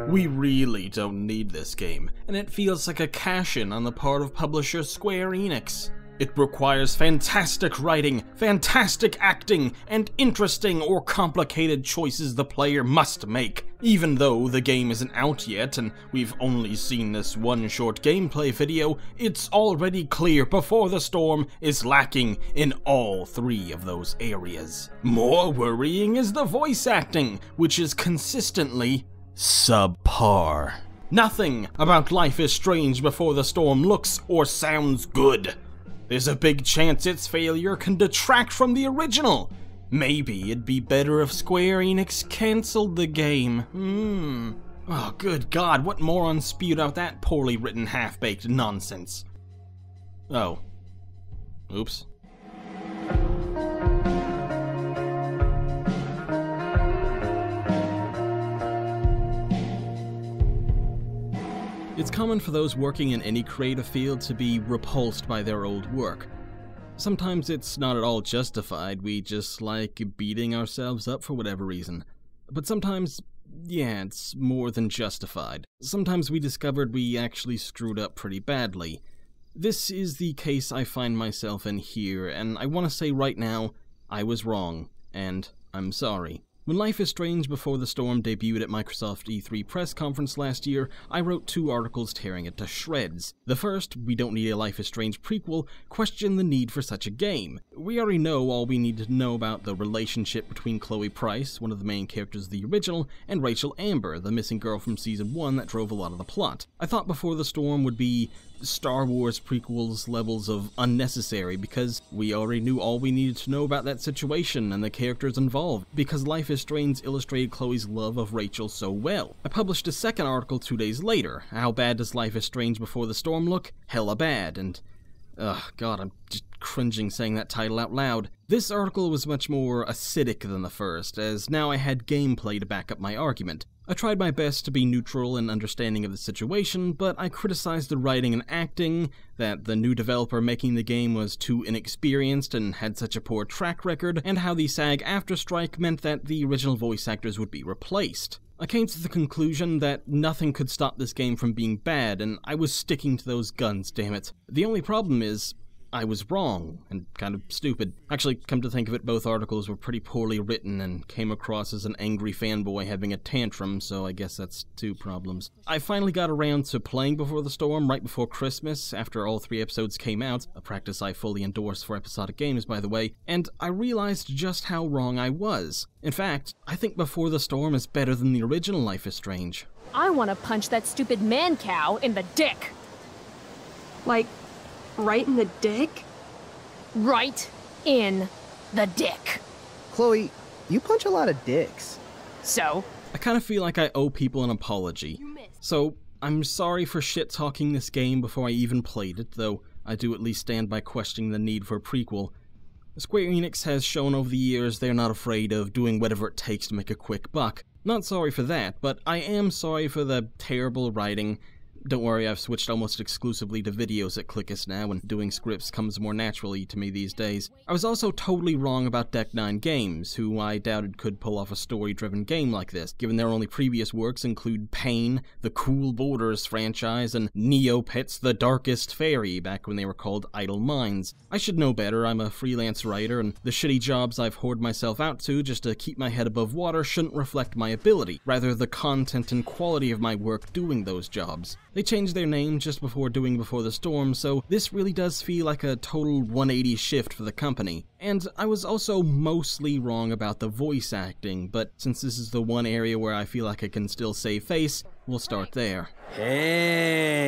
We really don't need this game, and it feels like a cash-in on the part of publisher Square Enix. It requires fantastic writing, fantastic acting, and interesting or complicated choices the player must make. Even though the game isn't out yet, and we've only seen this one short gameplay video, it's already clear Before the Storm is lacking in all three of those areas. More worrying is the voice acting, which is consistently subpar. Nothing about Life is Strange Before the Storm looks or sounds good. There's a big chance its failure can detract from the original. Maybe it'd be better if Square Enix cancelled the game. Oh, good God, what morons spewed out that poorly written, half-baked nonsense? Oh. Oops. It's common for those working in any creative field to be repulsed by their old work. Sometimes it's not at all justified, we just like beating ourselves up for whatever reason. But sometimes, yeah, it's more than justified. Sometimes we discovered we actually screwed up pretty badly. This is the case I find myself in here, and I want to say right now, I was wrong, and I'm sorry. When Life is Strange Before the Storm debuted at Microsoft E3 press conference last year, I wrote 2 articles tearing it to shreds. The first, "We don't need a Life is Strange prequel," questioned the need for such a game. We already know all we need to know about the relationship between Chloe Price, one of the main characters of the original, and Rachel Amber, the missing girl from Season 1 that drove a lot of the plot. I thought Before the Storm would be Star Wars prequels levels of unnecessary because we already knew all we needed to know about that situation and the characters involved, because Life is Strange illustrated Chloe's love of Rachel so well. I published a second article 2 days later. How bad does Life is Strange Before the Storm look? Hella bad, and God, I'm just cringing saying that title out loud. This article was much more acidic than the first, as now I had gameplay to back up my argument. I tried my best to be neutral and understanding of the situation, but I criticized the writing and acting, that the new developer making the game was too inexperienced and had such a poor track record, and how the SAG-AFTRA strike meant that the original voice actors would be replaced. I came to the conclusion that nothing could stop this game from being bad, and I was sticking to those guns, damn it. The only problem is, I was wrong, and kind of stupid. Actually, come to think of it, both articles were pretty poorly written and came across as an angry fanboy having a tantrum, so I guess that's 2 problems. I finally got around to playing Before the Storm right before Christmas, after all 3 episodes came out, a practice I fully endorse for episodic games, by the way, and I realized just how wrong I was. In fact, I think Before the Storm is better than the original Life is Strange. I want to punch that stupid man cow in the dick. Like, right in the dick? Right in the dick. Chloe, you punch a lot of dicks. So? I kind of feel like I owe people an apology. So, I'm sorry for shit-talking this game before I even played it, though I do at least stand by questioning the need for a prequel. Square Enix has shown over the years they're not afraid of doing whatever it takes to make a quick buck. Not sorry for that, but I am sorry for the terrible writing. Don't worry, I've switched almost exclusively to videos at Cliqist now, and doing scripts comes more naturally to me these days. I was also totally wrong about Deck 9 Games, who I doubted could pull off a story-driven game like this, given their only previous works include Pain, the Cool Borders franchise, and Neopets the Darkest Fairy, back when they were called Idle Minds. I should know better, I'm a freelance writer, and the shitty jobs I've whored myself out to just to keep my head above water shouldn't reflect my ability, rather the content and quality of my work doing those jobs. They changed their name just before doing Before the Storm, so this really does feel like a total 180 shift for the company. And I was also mostly wrong about the voice acting, but since this is the one area where I feel like I can still save face, we'll start there. Hey!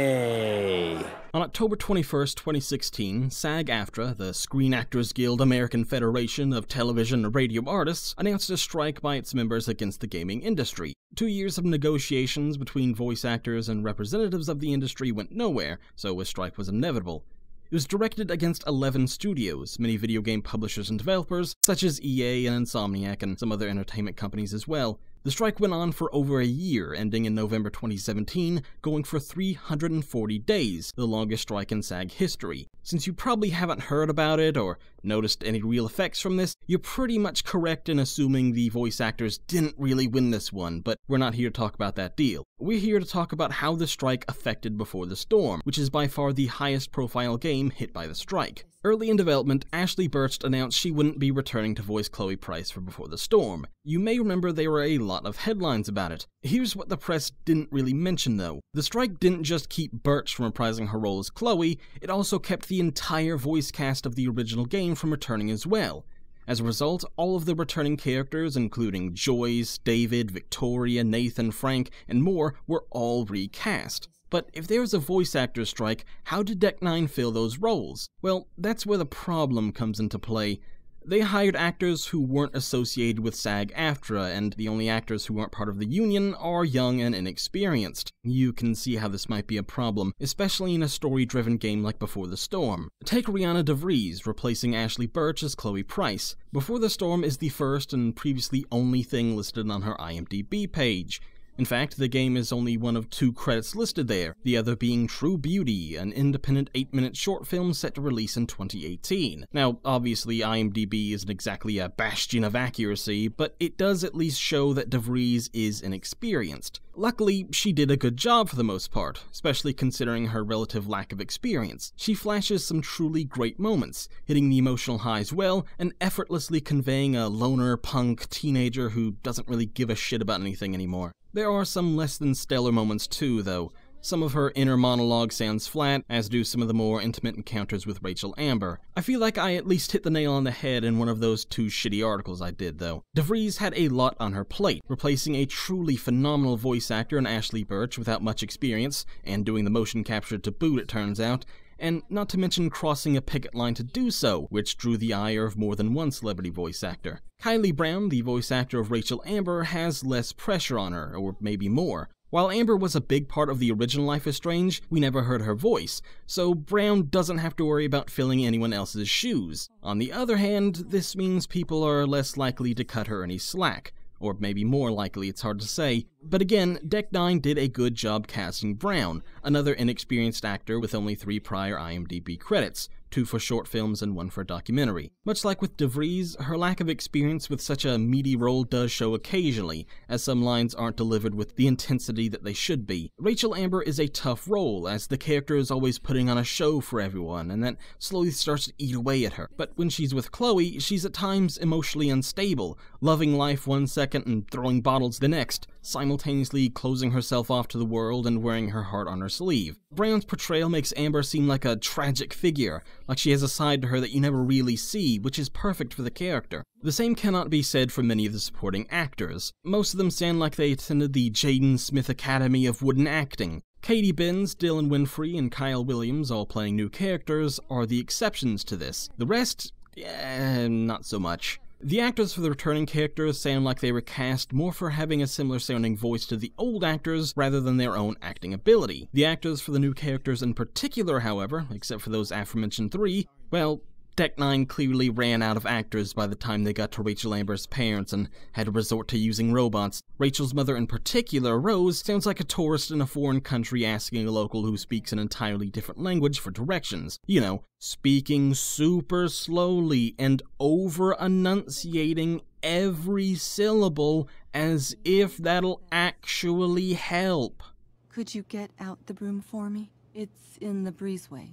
On October 21st, 2016, SAG-AFTRA, the Screen Actors Guild American Federation of Television and Radio Artists, announced a strike by its members against the gaming industry. 2 years of negotiations between voice actors and representatives of the industry went nowhere, so a strike was inevitable. It was directed against 11 studios, many video game publishers and developers, such as EA and Insomniac and some other entertainment companies as well. The strike went on for over a year, ending in November 2017, going for 340 days, the longest strike in SAG history. Since you probably haven't heard about it or noticed any real effects from this, you're pretty much correct in assuming the voice actors didn't really win this one, but we're not here to talk about that deal. We're here to talk about how the strike affected Before the Storm, which is by far the highest profile game hit by the strike. Early in development, Ashley Birch announced she wouldn't be returning to voice Chloe Price for Before the Storm. You may remember there were a lot of headlines about it. Here's what the press didn't really mention though. The strike didn't just keep Birch from reprising her role as Chloe, it also kept the entire voice cast of the original game from returning as well. As a result, all of the returning characters, including Joyce, David, Victoria, Nathan, Frank, and more, were all recast. But if there was a voice actor strike, how did Deck 9 fill those roles? Well, that's where the problem comes into play. They hired actors who weren't associated with SAG-AFTRA, and the only actors who aren't part of the union are young and inexperienced. You can see how this might be a problem, especially in a story-driven game like Before the Storm. Take Rihanna DeVries replacing Ashley Birch as Chloe Price. Before the Storm is the first and previously only thing listed on her IMDb page. In fact, the game is only one of 2 credits listed there, the other being True Beauty, an independent 8-minute short film set to release in 2018. Now, obviously IMDb isn't exactly a bastion of accuracy, but it does at least show that DeVries is inexperienced. Luckily, she did a good job for the most part, especially considering her relative lack of experience. She flashes some truly great moments, hitting the emotional highs well, and effortlessly conveying a loner punk teenager who doesn't really give a shit about anything anymore. There are some less than stellar moments too, though. Some of her inner monologue sounds flat, as do some of the more intimate encounters with Rachel Amber. I feel like I at least hit the nail on the head in one of those 2 shitty articles I did, though. DeVries had a lot on her plate, replacing a truly phenomenal voice actor in Ashley Birch without much experience, and doing the motion capture to boot, it turns out, and not to mention crossing a picket line to do so, which drew the ire of more than one celebrity voice actor. Kylie Brown, the voice actor of Rachel Amber, has less pressure on her, or maybe more. While Amber was a big part of the original Life is Strange, we never heard her voice, so Brown doesn't have to worry about filling anyone else's shoes. On the other hand, this means people are less likely to cut her any slack. Or maybe more likely, it's hard to say. But again, Deck 9 did a good job casting Brown, another inexperienced actor with only 3 prior IMDb credits, 2 for short films and 1 for a documentary. Much like with DeVries, her lack of experience with such a meaty role does show occasionally, as some lines aren't delivered with the intensity that they should be. Rachel Amber is a tough role, as the character is always putting on a show for everyone, and that slowly starts to eat away at her. But when she's with Chloe, she's at times emotionally unstable, loving life one second and throwing bottles the next, simultaneously closing herself off to the world and wearing her heart on her sleeve. Brown's portrayal makes Amber seem like a tragic figure, like she has a side to her that you never really see, which is perfect for the character. The same cannot be said for many of the supporting actors. Most of them sound like they attended the Jaden Smith Academy of Wooden Acting. Katie Benz, Dylan Winfrey, and Kyle Williams, all playing new characters, are the exceptions to this. The rest, not so much. The actors for the returning characters sound like they were cast more for having a similar sounding voice to the old actors rather than their own acting ability. The actors for the new characters in particular, however, except for those aforementioned 3, well, Deck 9 clearly ran out of actors by the time they got to Rachel Amber's parents and had to resort to using robots. Rachel's mother in particular, Rose, sounds like a tourist in a foreign country asking a local who speaks an entirely different language for directions. You know, speaking super slowly and over-enunciating every syllable as if that'll actually help. Could you get out the broom for me? It's in the breezeway.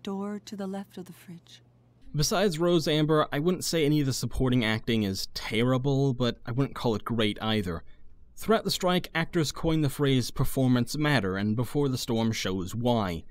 Door to the left of the fridge. Besides Rose Amber, I wouldn't say any of the supporting acting is terrible, but I wouldn't call it great either. Throughout the strike, actors coined the phrase performance matter, and Before the Storm shows why.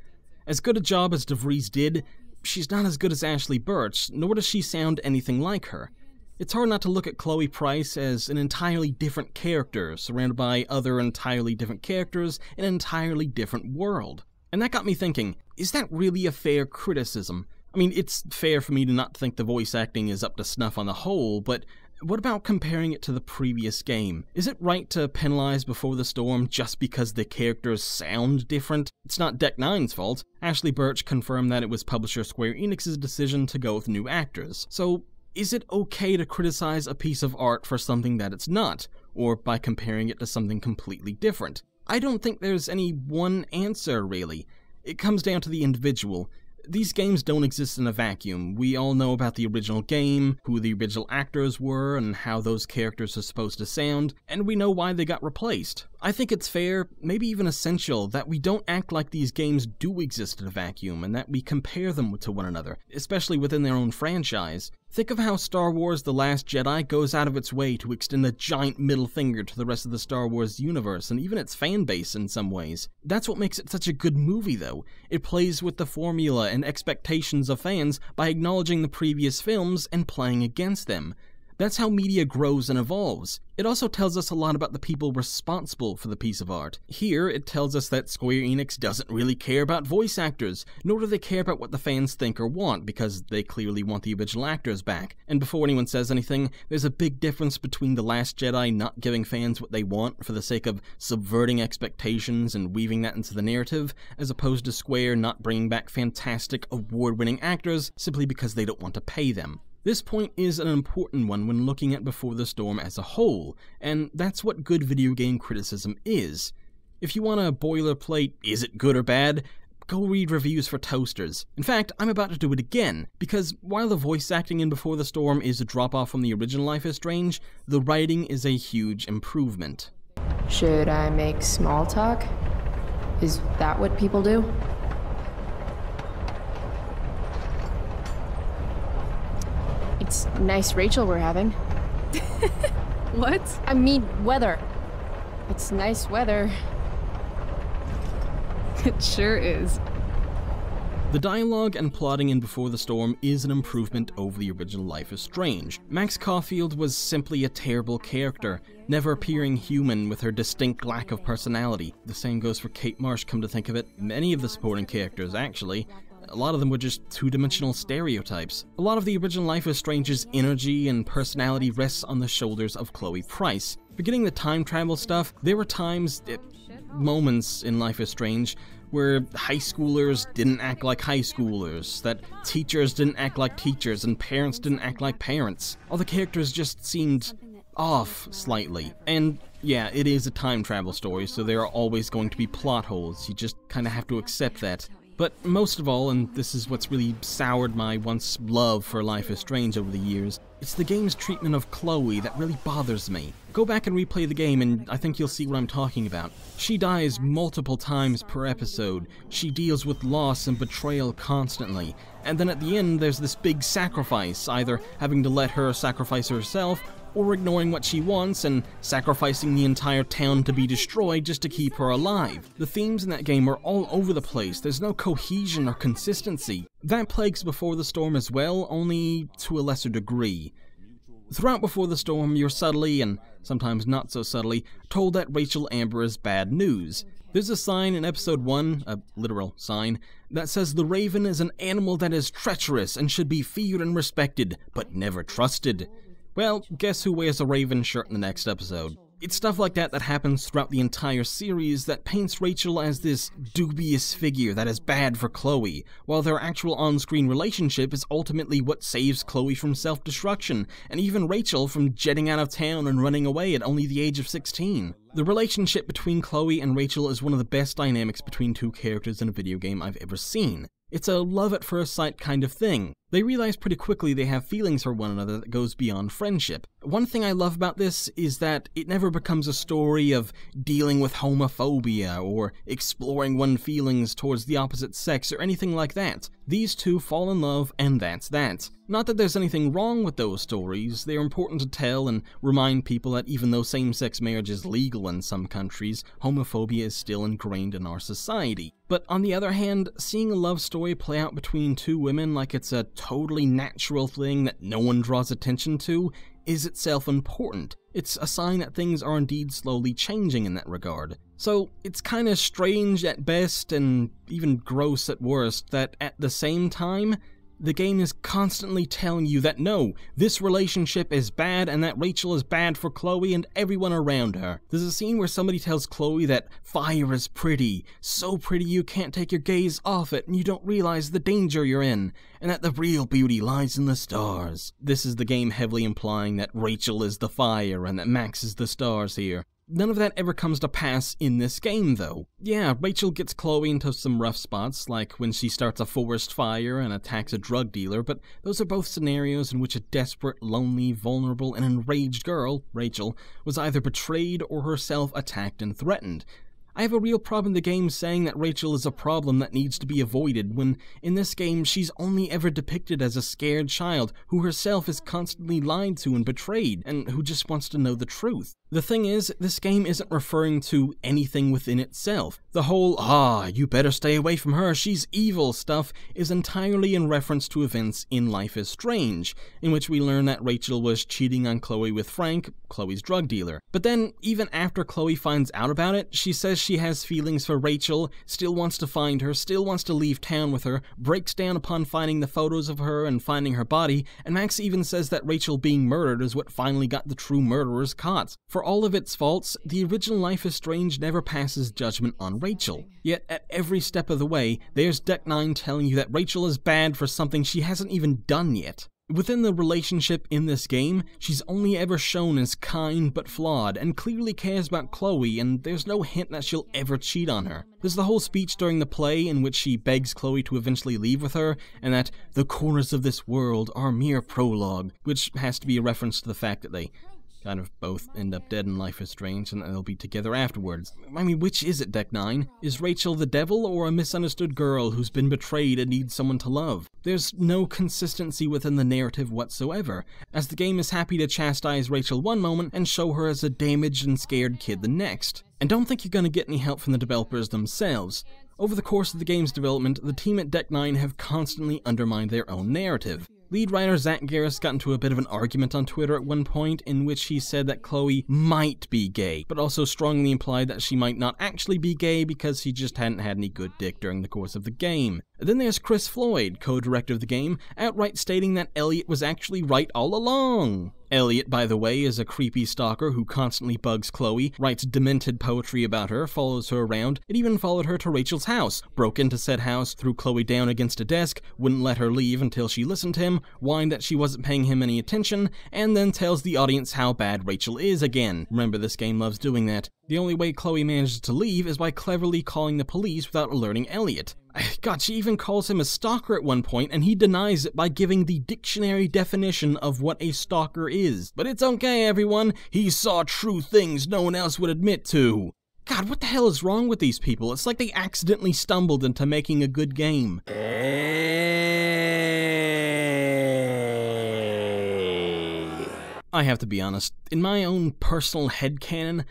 As good a job as DeVries did, she's not as good as Ashley Birch, nor does she sound anything like her. It's hard not to look at Chloe Price as an entirely different character, surrounded by other entirely different characters in an entirely different world. And that got me thinking, is that really a fair criticism? I mean, it's fair for me to not think the voice acting is up to snuff on the whole, but what about comparing it to the previous game? Is it right to penalize Before the Storm just because the characters sound different? It's not Deck 9's fault. Ashley Birch confirmed that it was publisher Square Enix's decision to go with new actors. So, is it okay to criticize a piece of art for something that it's not? or by comparing it to something completely different? I don't think there's any one answer, really. It comes down to the individual. These games don't exist in a vacuum. We all know about the original game, who the original actors were, and how those characters are supposed to sound, and we know why they got replaced. I think it's fair, maybe even essential, that we don't act like these games do exist in a vacuum, and that we compare them to one another, especially within their own franchise. Think of how Star Wars The Last Jedi goes out of its way to extend a giant middle finger to the rest of the Star Wars universe, and even its fan base in some ways. That's what makes it such a good movie, though. It plays with the formula and expectations of fans by acknowledging the previous films and playing against them. That's how media grows and evolves. It also tells us a lot about the people responsible for the piece of art. Here, it tells us that Square Enix doesn't really care about voice actors, nor do they care about what the fans think or want, because they clearly want the original actors back. And before anyone says anything, there's a big difference between The Last Jedi not giving fans what they want for the sake of subverting expectations and weaving that into the narrative, as opposed to Square not bringing back fantastic, award-winning actors simply because they don't want to pay them. This point is an important one when looking at Before the Storm as a whole, and that's what good video game criticism is. If you want a boilerplate, is it good or bad? Go read reviews for toasters. In fact, I'm about to do it again, because while the voice acting in Before the Storm is a drop-off from the original Life is Strange, the writing is a huge improvement. Should I make small talk? Is that what people do? It's nice Rachel we're having. What? I mean, weather. It's nice weather. It sure is. The dialogue and plotting in Before the Storm is an improvement over the original Life is Strange. Max Caulfield was simply a terrible character, never appearing human with her distinct lack of personality. The same goes for Kate Marsh, come to think of it. Many of the supporting characters, actually. A lot of them were just two-dimensional stereotypes. A lot of the original Life is Strange's energy and personality rests on the shoulders of Chloe Price. Forgetting the time travel stuff, there were moments in Life is Strange where high schoolers didn't act like high schoolers, that teachers didn't act like teachers, and parents didn't act like parents. All the characters just seemed off slightly. And yeah, it is a time travel story, so there are always going to be plot holes. You just kind of have to accept that. But most of all, and this is what's really soured my once love for Life is Strange over the years, it's the game's treatment of Chloe that really bothers me. Go back and replay the game and I think you'll see what I'm talking about. She dies multiple times per episode, she deals with loss and betrayal constantly, and then at the end there's this big sacrifice, either having to let her sacrifice herself, or ignoring what she wants and sacrificing the entire town to be destroyed just to keep her alive. The themes in that game are all over the place, there's no cohesion or consistency. That plagues Before the Storm as well, only to a lesser degree. Throughout Before the Storm, you're subtly, and sometimes not so subtly, told that Rachel Amber is bad news. There's a sign in episode 1, a literal sign, that says the Raven is an animal that is treacherous and should be feared and respected, but never trusted. Well, guess who wears a Raven shirt in the next episode? It's stuff like that that happens throughout the entire series that paints Rachel as this dubious figure that is bad for Chloe, while their actual on-screen relationship is ultimately what saves Chloe from self-destruction, and even Rachel from jetting out of town and running away at only the age of 16. The relationship between Chloe and Rachel is one of the best dynamics between two characters in a video game I've ever seen. It's a love-at-first-sight kind of thing. They realize pretty quickly they have feelings for one another that goes beyond friendship. One thing I love about this is that it never becomes a story of dealing with homophobia or exploring one's feelings towards the opposite sex or anything like that. These two fall in love and that's that. Not that there's anything wrong with those stories, they're important to tell and remind people that even though same-sex marriage is legal in some countries, homophobia is still ingrained in our society. But on the other hand, seeing a love story play out between two women like it's a totally natural thing that no one draws attention to is itself important. It's a sign that things are indeed slowly changing in that regard. So it's kinda strange at best and even gross at worst that at the same time, The game is constantly telling you that no, this relationship is bad and that Rachel is bad for Chloe and everyone around her. There's a scene where somebody tells Chloe that fire is pretty, so pretty you can't take your gaze off it and you don't realize the danger you're in, and that the real beauty lies in the stars. This is the game heavily implying that Rachel is the fire and that Max is the stars here. None of that ever comes to pass in this game, though. Yeah, Rachel gets Chloe into some rough spots, like when she starts a forest fire and attacks a drug dealer, but those are both scenarios in which a desperate, lonely, vulnerable, and enraged girl, Rachel, was either betrayed or herself attacked and threatened. I have a real problem in the game saying that Rachel is a problem that needs to be avoided when, in this game, she's only ever depicted as a scared child who herself is constantly lied to and betrayed, and who just wants to know the truth. The thing is, this game isn't referring to anything within itself. The whole, you better stay away from her, she's evil stuff is entirely in reference to events in Life is Strange, in which we learn that Rachel was cheating on Chloe with Frank, Chloe's drug dealer. But then, even after Chloe finds out about it, she says she has feelings for Rachel, still wants to find her, still wants to leave town with her, breaks down upon finding the photos of her and finding her body, and Max even says that Rachel being murdered is what finally got the true murderers caught. For all of its faults, the original Life is Strange never passes judgment on Rachel. Yet, at every step of the way, there's Deck 9 telling you that Rachel is bad for something she hasn't even done yet. Within the relationship in this game, she's only ever shown as kind but flawed, and clearly cares about Chloe, and there's no hint that she'll ever cheat on her. There's the whole speech during the play in which she begs Chloe to eventually leave with her, and that the corners of this world are mere prologue, which has to be a reference to the fact that they kind of both end up dead in Life is Strange, and they'll be together afterwards. I mean, which is it, Deck 9? Is Rachel the devil or a misunderstood girl who's been betrayed and needs someone to love? There's no consistency within the narrative whatsoever, as the game is happy to chastise Rachel one moment and show her as a damaged and scared kid the next. And don't think you're gonna get any help from the developers themselves. Over the course of the game's development, the team at Deck 9 have constantly undermined their own narrative. Lead writer Zach Garris got into a bit of an argument on Twitter at one point in which he said that Chloe might be gay, but also strongly implied that she might not actually be gay because she just hadn't had any good dick during the course of the game. Then there's Chris Floyd, co-director of the game, outright stating that Elliot was actually right all along. Elliot, by the way, is a creepy stalker who constantly bugs Chloe, writes demented poetry about her, follows her around, and even followed her to Rachel's house, broke into said house, threw Chloe down against a desk, wouldn't let her leave until she listened to him, whined that she wasn't paying him any attention, and then tells the audience how bad Rachel is again. Remember, this game loves doing that. The only way Chloe manages to leave is by cleverly calling the police without alerting Elliot. God, she even calls him a stalker at one point, and he denies it by giving the dictionary definition of what a stalker is. But it's okay, everyone. He saw true things no one else would admit to. God, what the hell is wrong with these people? It's like they accidentally stumbled into making a good game. I have to be honest, in my own personal headcanon,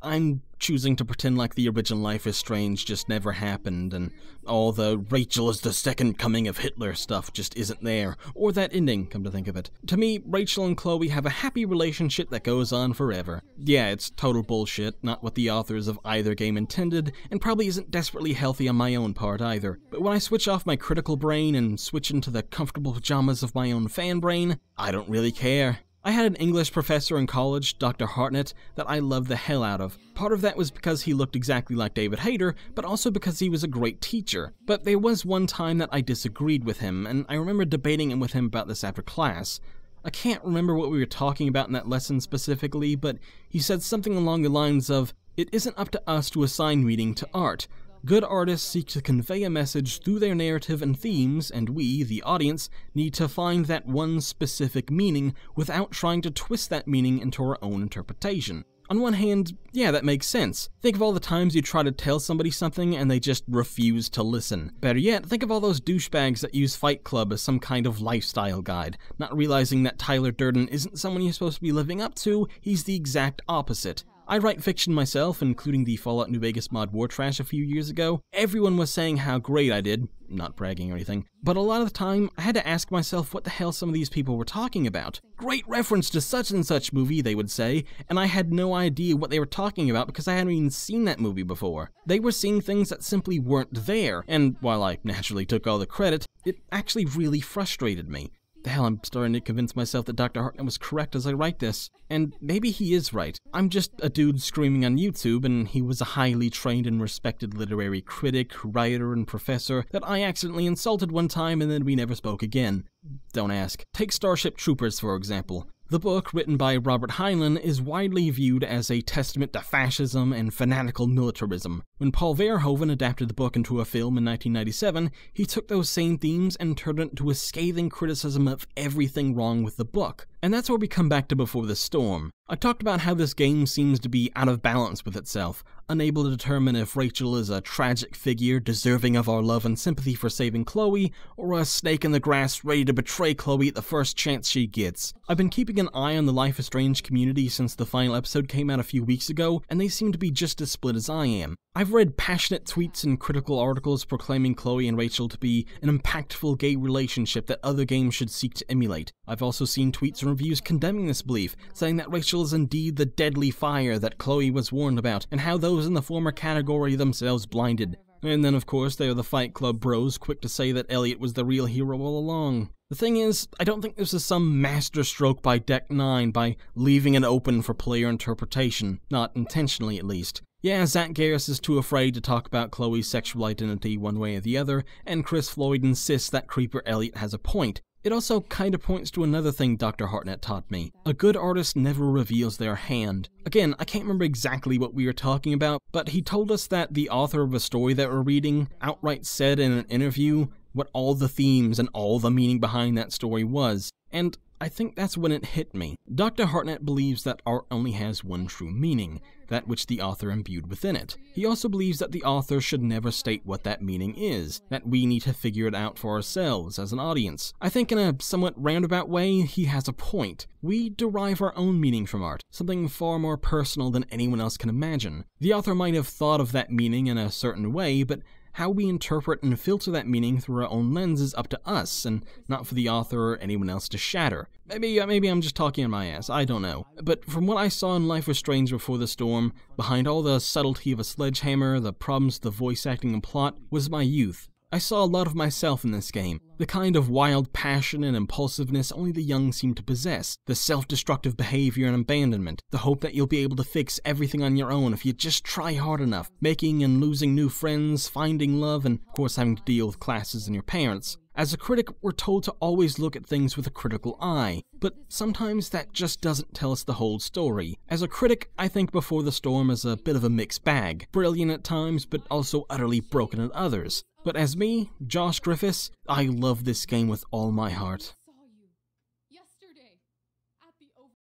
I'm choosing to pretend like the original Life is Strange just never happened, and all the Rachel is the second coming of Hitler stuff just isn't there, or that ending, come to think of it. To me, Rachel and Chloe have a happy relationship that goes on forever. Yeah, it's total bullshit, not what the authors of either game intended, and probably isn't desperately healthy on my own part either. But when I switch off my critical brain and switch into the comfortable pajamas of my own fan brain, I don't really care. I had an English professor in college, Dr. Hartnett, that I loved the hell out of. Part of that was because he looked exactly like David Hayter, but also because he was a great teacher. But there was one time that I disagreed with him, and I remember debating with him about this after class. I can't remember what we were talking about in that lesson specifically, but he said something along the lines of, "It isn't up to us to assign meaning to art. Good artists seek to convey a message through their narrative and themes, and we, the audience, need to find that one specific meaning without trying to twist that meaning into our own interpretation." On one hand, yeah, that makes sense. Think of all the times you try to tell somebody something and they just refuse to listen. Better yet, think of all those douchebags that use Fight Club as some kind of lifestyle guide, not realizing that Tyler Durden isn't someone you're supposed to be living up to, he's the exact opposite. I write fiction myself, including the Fallout New Vegas mod War Trash a few years ago. Everyone was saying how great I did, not bragging or anything, but a lot of the time I had to ask myself what the hell some of these people were talking about. Great reference to such and such movie, they would say, and I had no idea what they were talking about because I hadn't even seen that movie before. They were seeing things that simply weren't there, and while I naturally took all the credit, it actually really frustrated me. The hell, I'm starting to convince myself that Dr. Hartnett was correct as I write this. And maybe he is right. I'm just a dude screaming on YouTube, and he was a highly trained and respected literary critic, writer, and professor that I accidentally insulted one time and then we never spoke again. Don't ask. Take Starship Troopers, for example. The book, written by Robert Heinlein, is widely viewed as a testament to fascism and fanatical militarism. When Paul Verhoeven adapted the book into a film in 1997, he took those same themes and turned it into a scathing criticism of everything wrong with the book. And that's where we come back to Before the Storm. I talked about how this game seems to be out of balance with itself, unable to determine if Rachel is a tragic figure deserving of our love and sympathy for saving Chloe, or a snake in the grass ready to betray Chloe at the first chance she gets. I've been keeping an eye on the Life is Strange community since the final episode came out a few weeks ago, and they seem to be just as split as I am. I've read passionate tweets and critical articles proclaiming Chloe and Rachel to be an impactful gay relationship that other games should seek to emulate. I've also seen tweets and reviews condemning this belief, saying that Rachel is indeed the deadly fire that Chloe was warned about, and how those in the former category themselves blinded. And then of course there are the Fight Club bros quick to say that Elliot was the real hero all along. The thing is, I don't think this is some masterstroke by Deck 9 by leaving it open for player interpretation, not intentionally at least. Yeah, Zach Garris is too afraid to talk about Chloe's sexual identity one way or the other, and Chris Floyd insists that Creeper Elliot has a point. It also kinda points to another thing Dr. Hartnett taught me. A good artist never reveals their hand. Again, I can't remember exactly what we were talking about, but he told us that the author of a story that we're reading outright said in an interview what all the themes and all the meaning behind that story was. And I think that's when it hit me. Dr. Hartnett believes that art only has one true meaning, that which the author imbued within it. He also believes that the author should never state what that meaning is, that we need to figure it out for ourselves as an audience. I think in a somewhat roundabout way, he has a point. We derive our own meaning from art, something far more personal than anyone else can imagine. The author might have thought of that meaning in a certain way, but how we interpret and filter that meaning through our own lens is up to us, and not for the author or anyone else to shatter. Maybe I'm just talking on my ass, I don't know. But from what I saw in Life was Strange Before the Storm, behind all the subtlety of a sledgehammer, the problems, the voice acting and plot, was my youth. I saw a lot of myself in this game, the kind of wild passion and impulsiveness only the young seem to possess, the self-destructive behavior and abandonment, the hope that you'll be able to fix everything on your own if you just try hard enough, making and losing new friends, finding love, and of course having to deal with classes and your parents. As a critic, we're told to always look at things with a critical eye, but sometimes that just doesn't tell us the whole story. As a critic, I think Before the Storm is a bit of a mixed bag, brilliant at times, but also utterly broken at others. But as me, Josh Griffiths, I love this game with all my heart.